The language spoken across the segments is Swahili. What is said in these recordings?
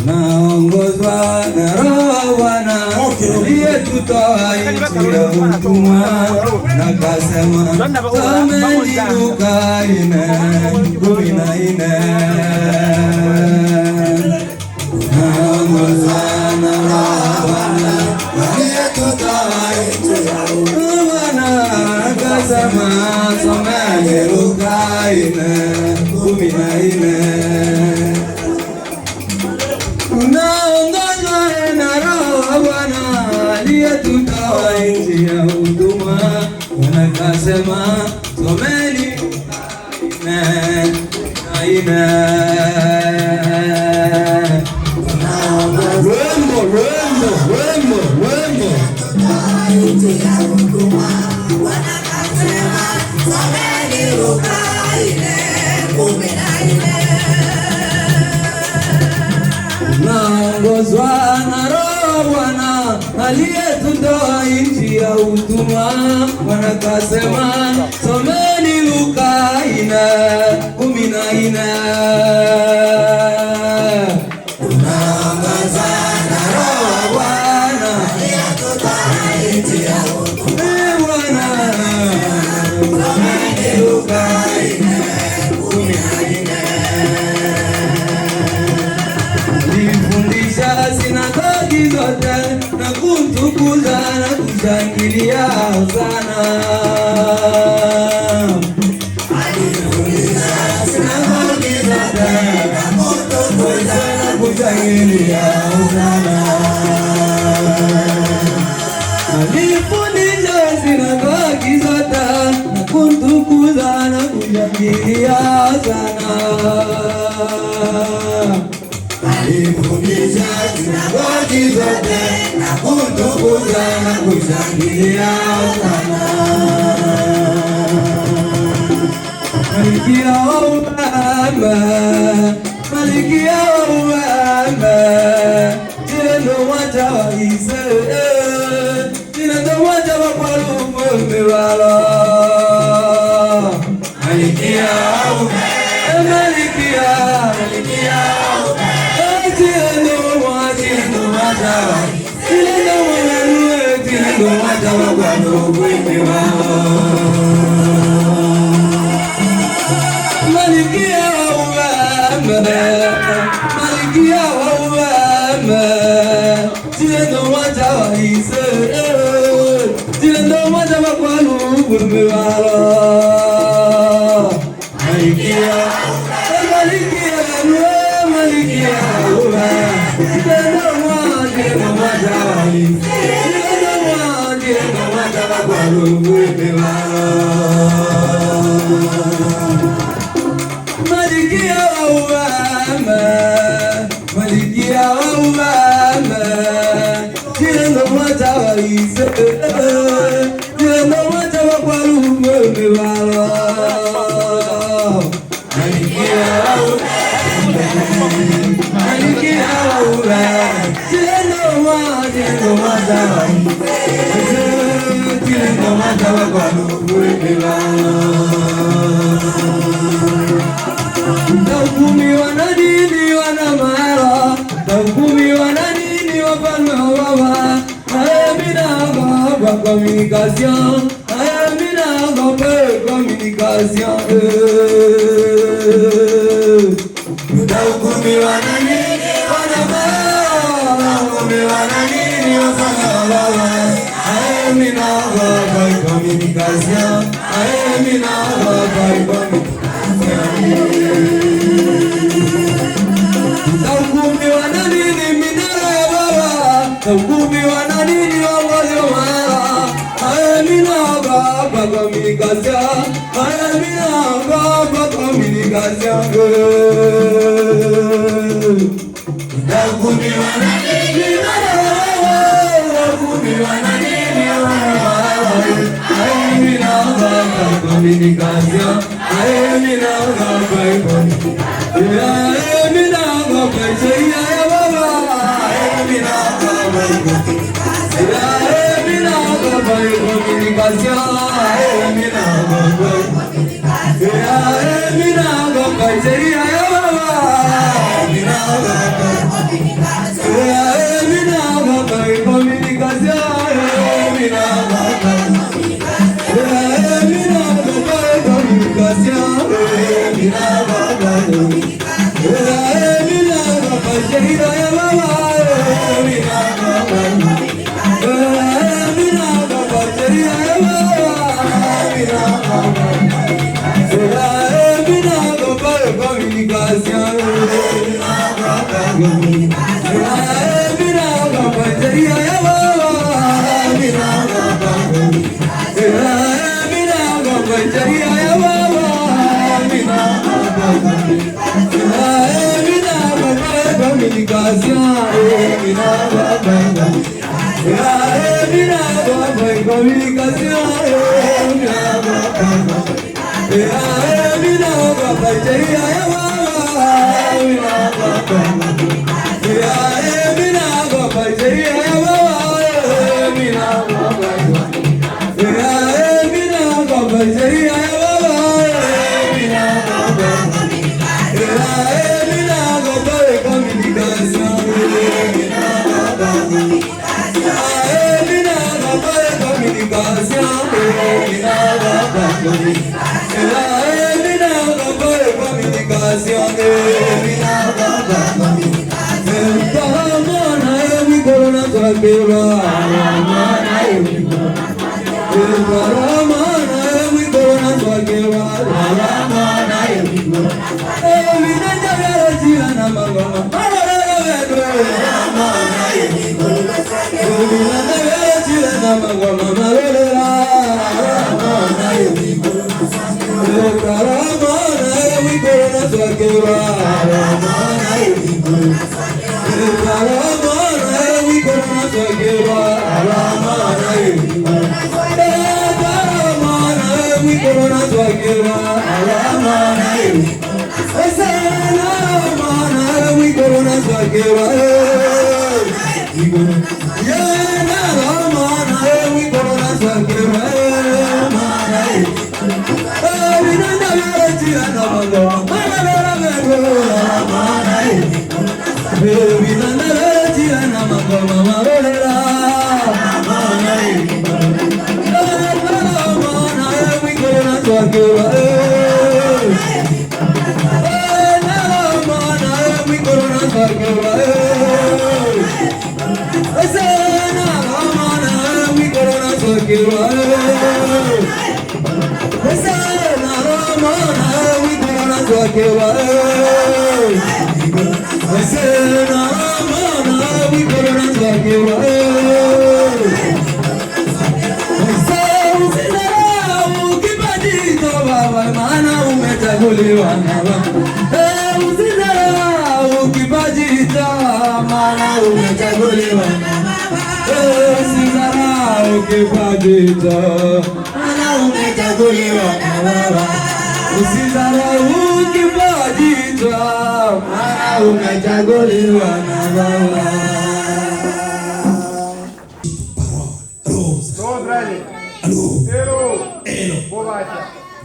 naongozwa na Roho Bwana aliyetutoa nchi ya utumwa, na kasema someni Luka 4:14. Naongozwa na Roho Bwana aliyetutoa nchi ya utumwa, na kasema someni Luka 4:14. Naongozwa na Roho Bwana aliyetutoa nchi ya utumwa, wanakasema someni naongozwa na Roho Bwana aliyetutoa nchi ya utumwa, wanakasema someni Luka 4:14. Naongozwa na Roho Bwana aliyetutoa nchi ya utumwa, someni Luka 4:14. Sinagogi zote na kumtukuza na kushangilia Hosana. Alifundisha sinagogi zote na kumtukuza na kushangilia Hosana. Alifundisha sinagogi zote na kumtukuza na kushangilia Hosana. Alifundisha sinagogi zote na kutukuza na kushangilia Hosana. Malkia wa ufalme, Malkia wa ufalme, jina ndo mwaja wa Israeli, jina ndo mwaja wa ufalme walo. Malkia wa ufalme, Malkia communication, communication. Utahukumiwa na nini wanababa? Utahukumiwa na nini wanababa? Mina baba communication, mina baba communication. Utahukumiwa na nini minara ya baba? Utahukumiwa na nini wagozi wa mara? Mina baba communication, mina baba communication. Utahukumiwa na nini minara ya baba? Utahukumiwa na nini mina baba communication, mina baba communication. Mina baba ya baba, mina baba communication, mina baba ya baba, mina baba Sheria ya baba, mina baba, mina baba, sheria ya baba, mina baba, mina baba, communication, mina baba, mina baba, sheria ya baba, mina baba, mina baba, sheria ya baba, mina baba. Communication, mina baba, mina baba, communication, mina baba, mina baba, sheria ya baba, mina baba, mina baba, sheria ya baba, mina baba, mina baba, sheria ya baba, mina baba.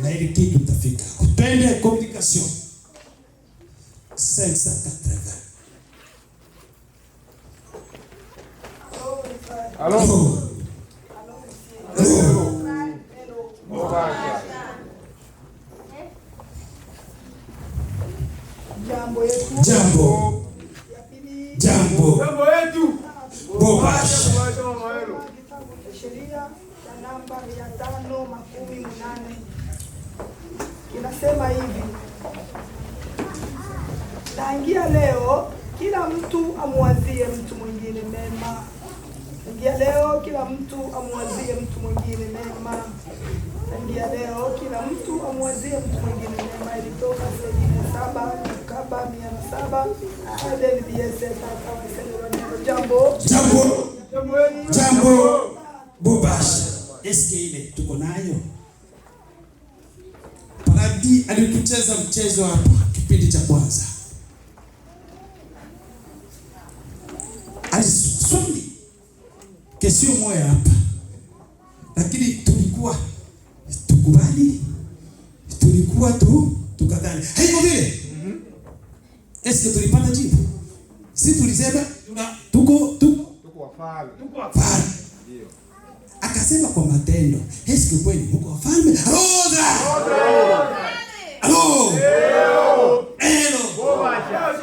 Na ile kitu tutafika. Twende communication. 580. Allô? Jambo. Jambo yetu. Bobash. Sheria ya namba 518 inasema hivi: tangia leo kila mtu amwazie mtu mwingine mema. Tangia leo kila mtu amwazie mtu mwingine mema. Tangia leo kila mtu amwazie mtu mwingine mema. Ilitoka Saba Mkaba 700 hadi BSF akawa Jambo. Bobash. Eske ile tuko nayo? Paradi alitucheza mchezo hapa kipindi cha kwanza. Aliswali kesho moja hapa. Lakini tulikuwa tukubali, tulikuwa tukadhani haiko vile. Eske tulipata jibu? Si tulisema tuko wafalme. Ndio. Akasema kwa matendo, eske kweli mko wafalme? Hello.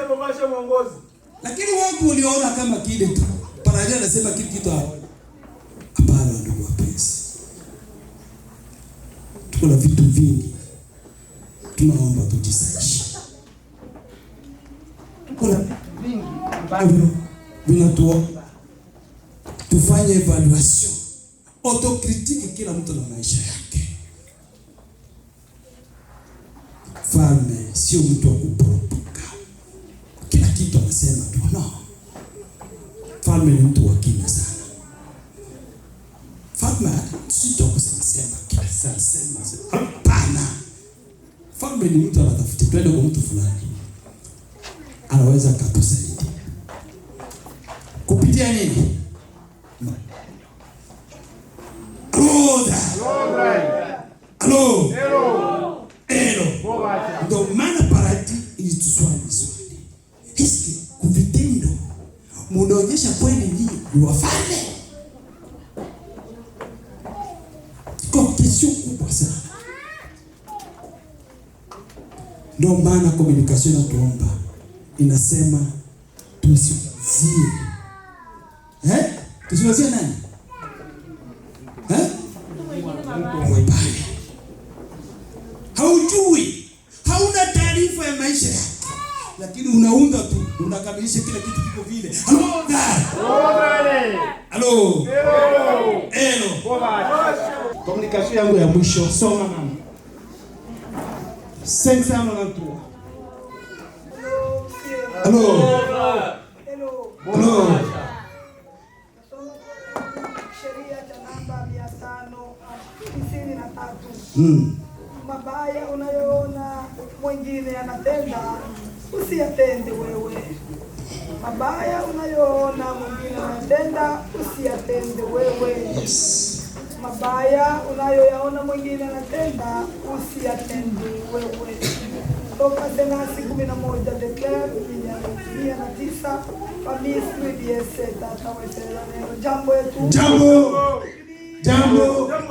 Bobasha mwongozi. Lakini watu waliona kama kile tu. Paradia anasema kitu hapo. Hapana ndugu wapenzi. Tuko na vitu vingi. Tunaomba tujisaidie. Tuko na vitu vingi ambavyo vinatuomba tufanye evaluation, autocritique kila mtu na maisha yake. Mfalme sio mtu wa kuprovoka. Kila kitu anasema tu no. Mfalme ni mtu wa kimya sana. Mfalme sio kusema kila saa sema. Hapana. Mfalme ni mtu anatafuta twende kwa mtu fulani. Anaweza kutusaidia. Kupitia nini? Hello. Ndio maana parati ilituswali swali. Eski kuvitendo munaonyesha kweli ni wafalme? Kwa kesho kubwa sana. Ndio maana communication natuomba inasema tusiwazie. Tusiwazie nani? Haujui, hauna taarifa ya maisha yake, lakini unaunda tu, unakamilisha kila kitu kiko vile. Hello. Communication yangu ya mwisho, soma mama. 593. Hello. Sheria ya namba 593. Mabaya unayoona mwingine anatenda, usiyatende wewe. Mabaya unayoona mwingine anatenda, usiyatende wewe. Mabaya unayoyaona mwingine anatenda, usiyatende wewe. Toka Tenasi 11 declare 109 Pamisri diese tatawetela neno jambo yetu. Jambo yetu.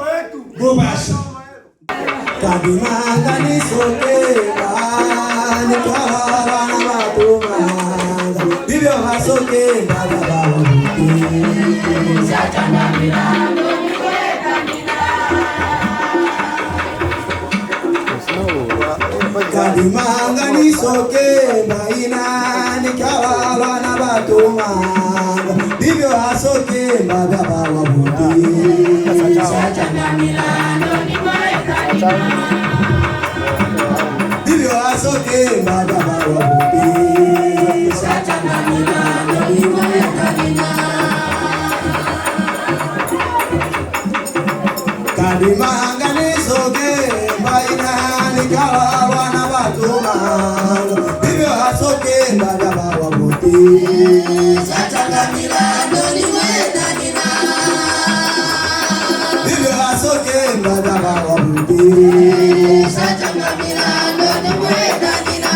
Bobasha. Kadimanga nisokeba nikawala na batumanga bibyo basokeba baba satana milango niweka Kadimanga nisokeba ina nikawala na batumanga bibyo basokeba baba wabuti satana milango Divyo asoke madaba wabuti Satana milano niwaya kadina Kadimanga nisoke Baina nikawa wana batumanga Divyo asoke madaba wabuti Satana milano niwaya kadina Divyo asoke madaba wabuti Satana milano niwaya kadina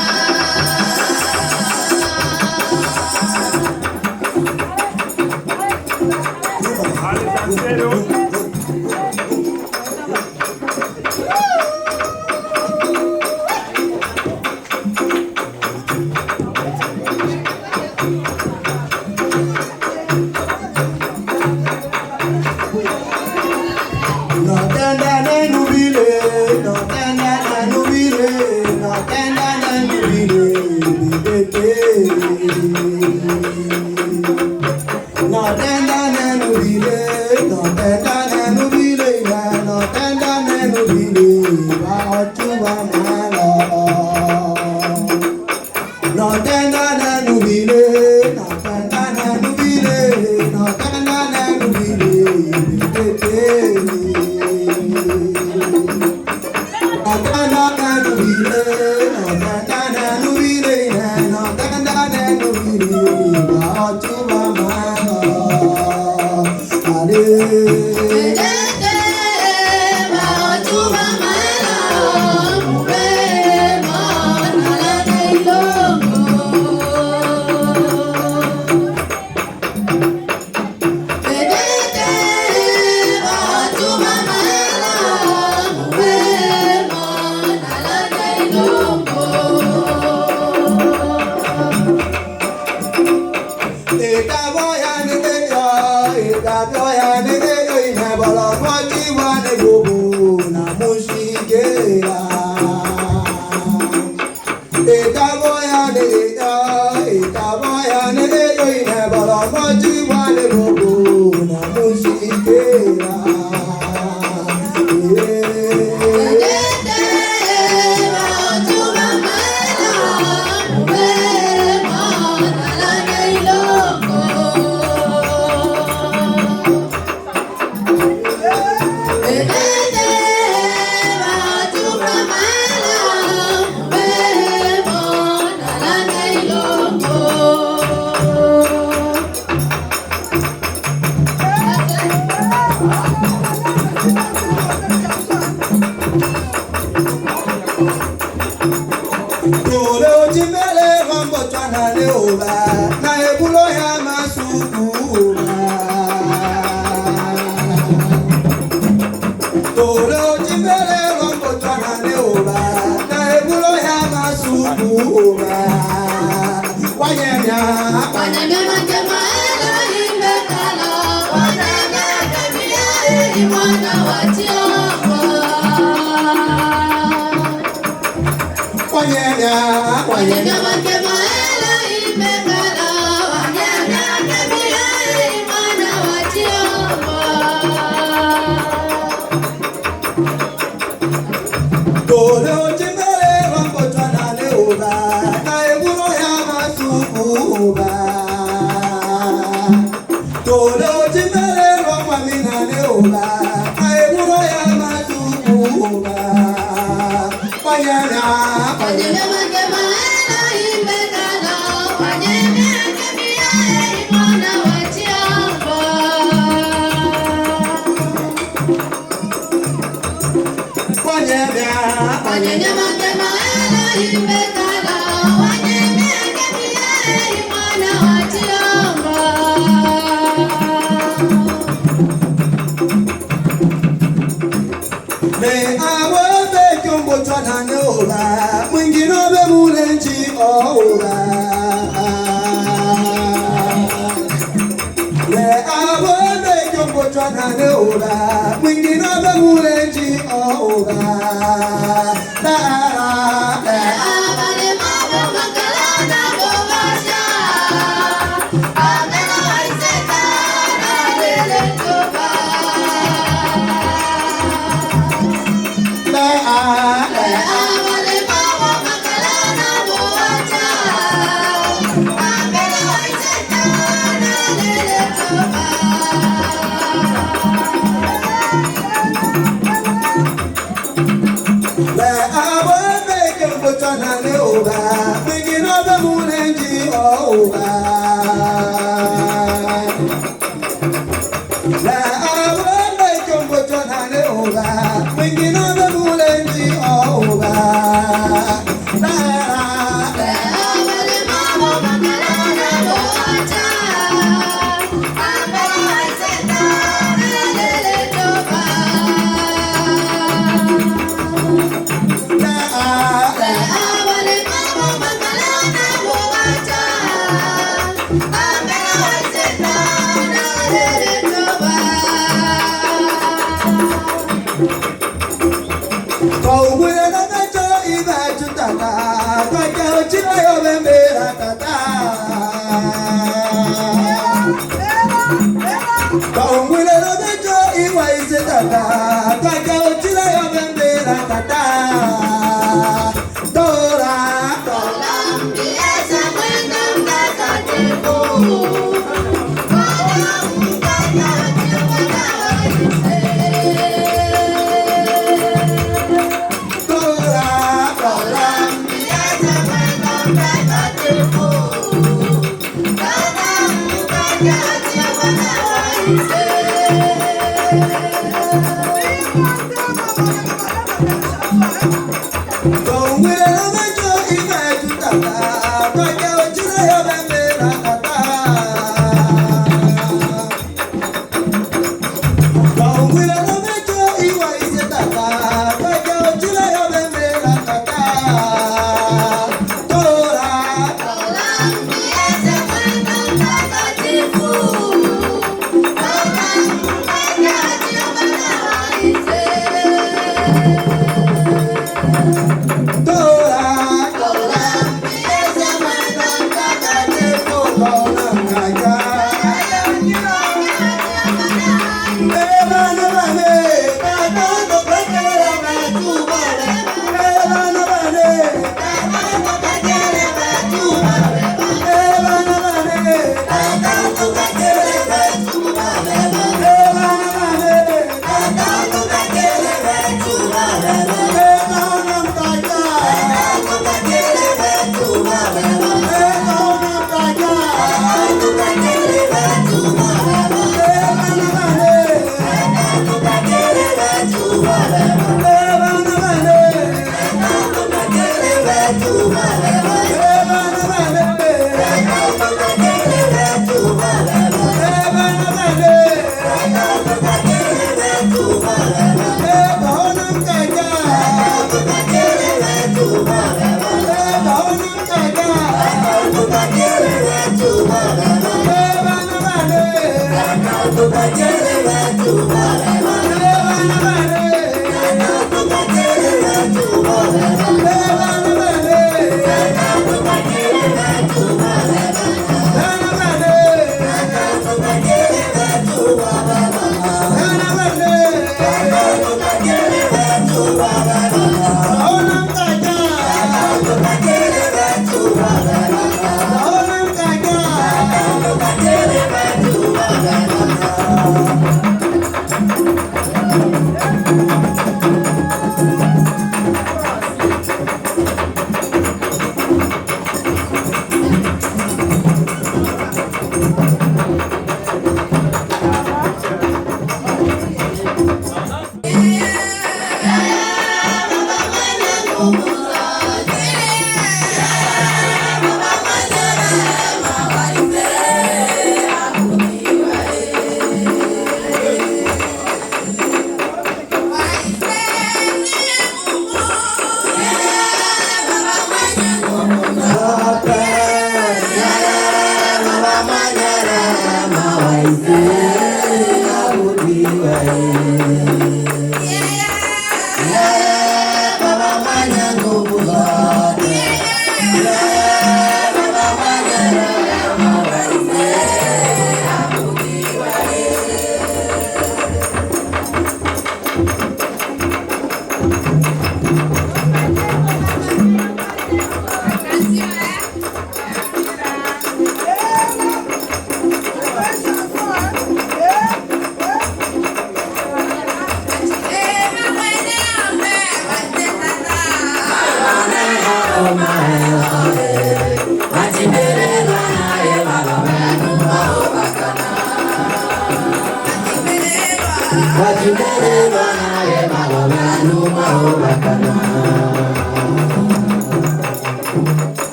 No Tola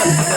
Hey,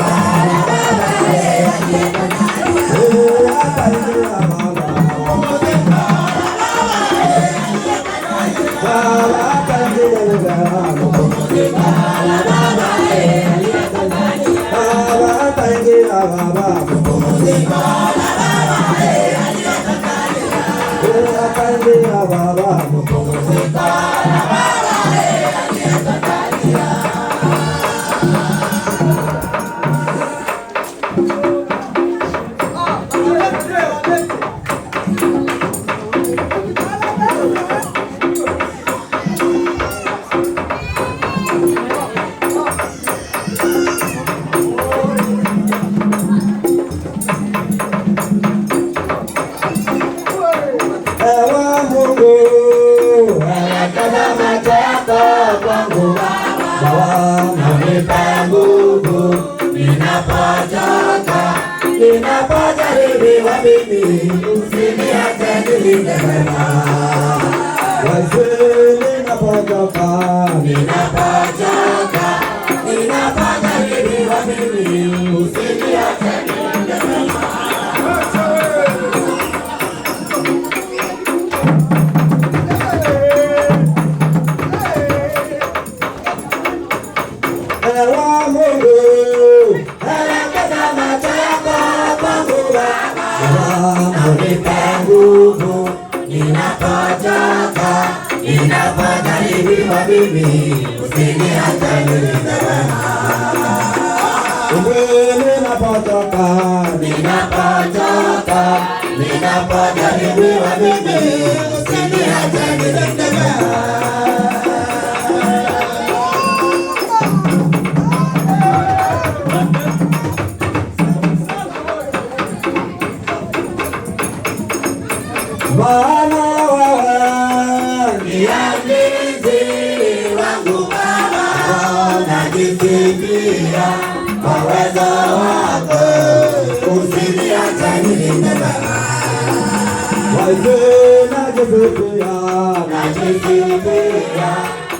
Bye. Ninapojaribiwa mimi, usiniache nilinde wema. Ninapochoka, ninapojaribiwa mimi, usiniache nilinde wema. Ewa Mungu, elekeza macho yako kwangu Baba, unipe nguvu ninapochoka, ninapojaribiwa mimi, usiniache nilinde wema. Ninapochoka, ninapojaribiwa mimi, usiniache nilinde wema. Bwana wewe ndiye mlinzi wangu Baba, najisifia kwa uwezo wako, usiniache nilinde wema. Najisifia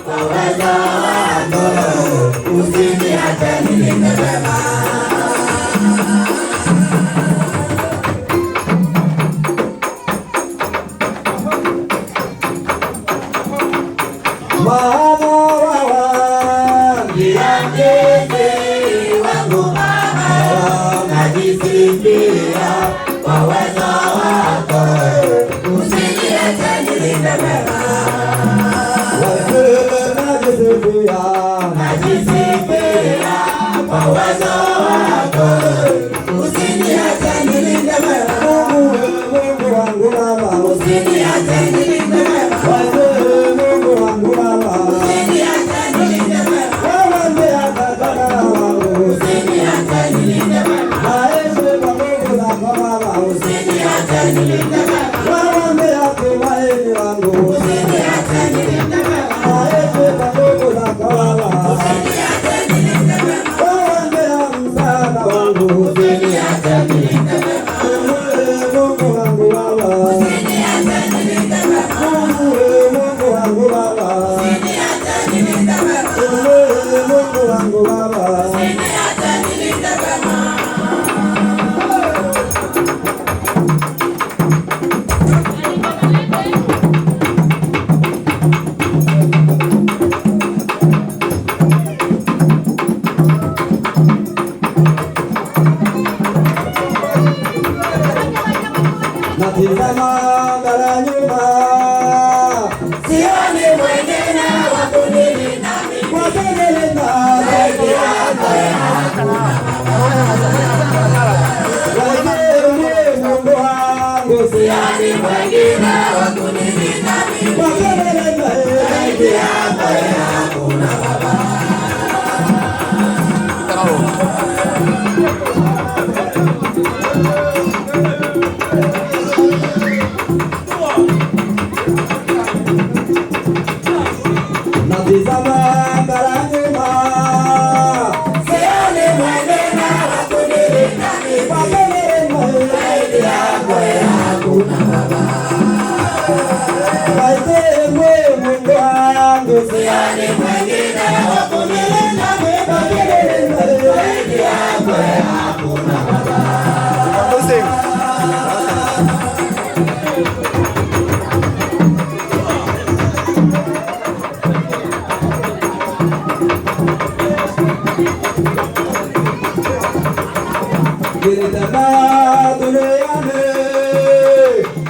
kwa uwezo wako, usiniache nilinde wema. Najisifia kwa uwezo wako, usiniache nilinde wema. Najisifia kwa uwezo wako, usiniache nilinde wema. Mungu wangu Baba, usiniache nilinde wema. Mungu wangu Baba, usiniache nilinde wema. Wewe ndiye atakayekuwa wangu, usiniache nilinde wema. Usiniache nilinde wema. Wewe ndiye tumaini langu, usiniache nilinde wema. Usiniache nilinde wema. Wewe ndiye msaada wangu, usiniache nilinde wema. Mungu wangu Baba, usiniache nilinde wema. Mungu wangu Baba, usiniache nilinde wema. Mungu wangu Baba, usiniache nilinde wema. Natizama mbele nyuma, sioni mwingine wa kunilinda mimi, zaidi yako hakuna Baba. Mungu wangu, sioni mwingine wa kunilinda mimi, zaidi yako hakuna Baba. Natizama mbele nyuma, sioni mwingine wa kunilinda mimi, zaidi yako hakuna Baba. Mungu wangu, sioni mwingine wa kunilinda mimi, zaidi yako hakuna Baba. nilitembea duniani,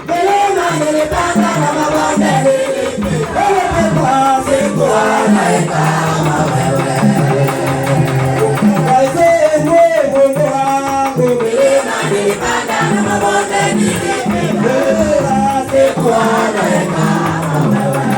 milima nilipanda na mabonde nilipita, nilipita sikuona kama wewe. Kaisewe Mungu wangu, milima nilipanda na mabonde nilipita, sikuona kama wewe.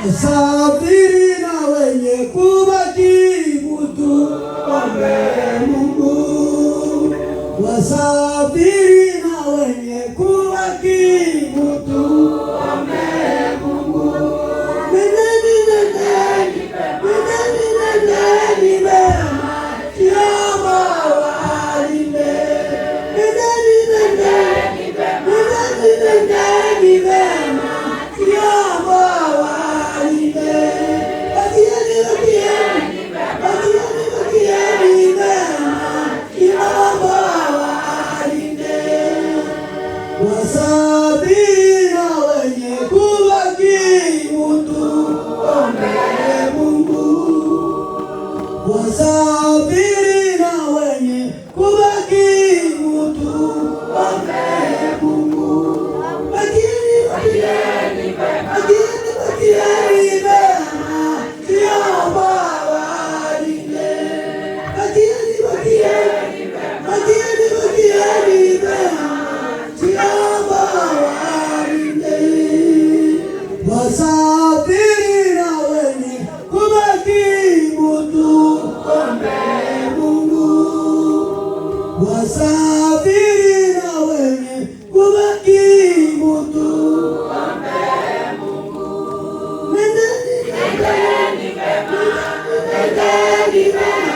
Wasafiri na wenye kubaki mutuombe Mungu. Wasafiri na wenye kubaki mutuombe Mungu. Nendeni mema, Jehova walinde. Nendeni mema, Jehova walinde. Bakieni mema, Jehova walinde. Wasafiri na wenye kubaki mutuombe Mungu. Wasafiri na wenye kubaki mutuombe Mungu. Bakieni mema, Jehova walinde. Bakieni mema, Jehova walinde. Wasafiri na wenye kubaki mutuombe Mungu. Wasafiri na wenye kubaki mutuombe Mungu. Nendeni mema,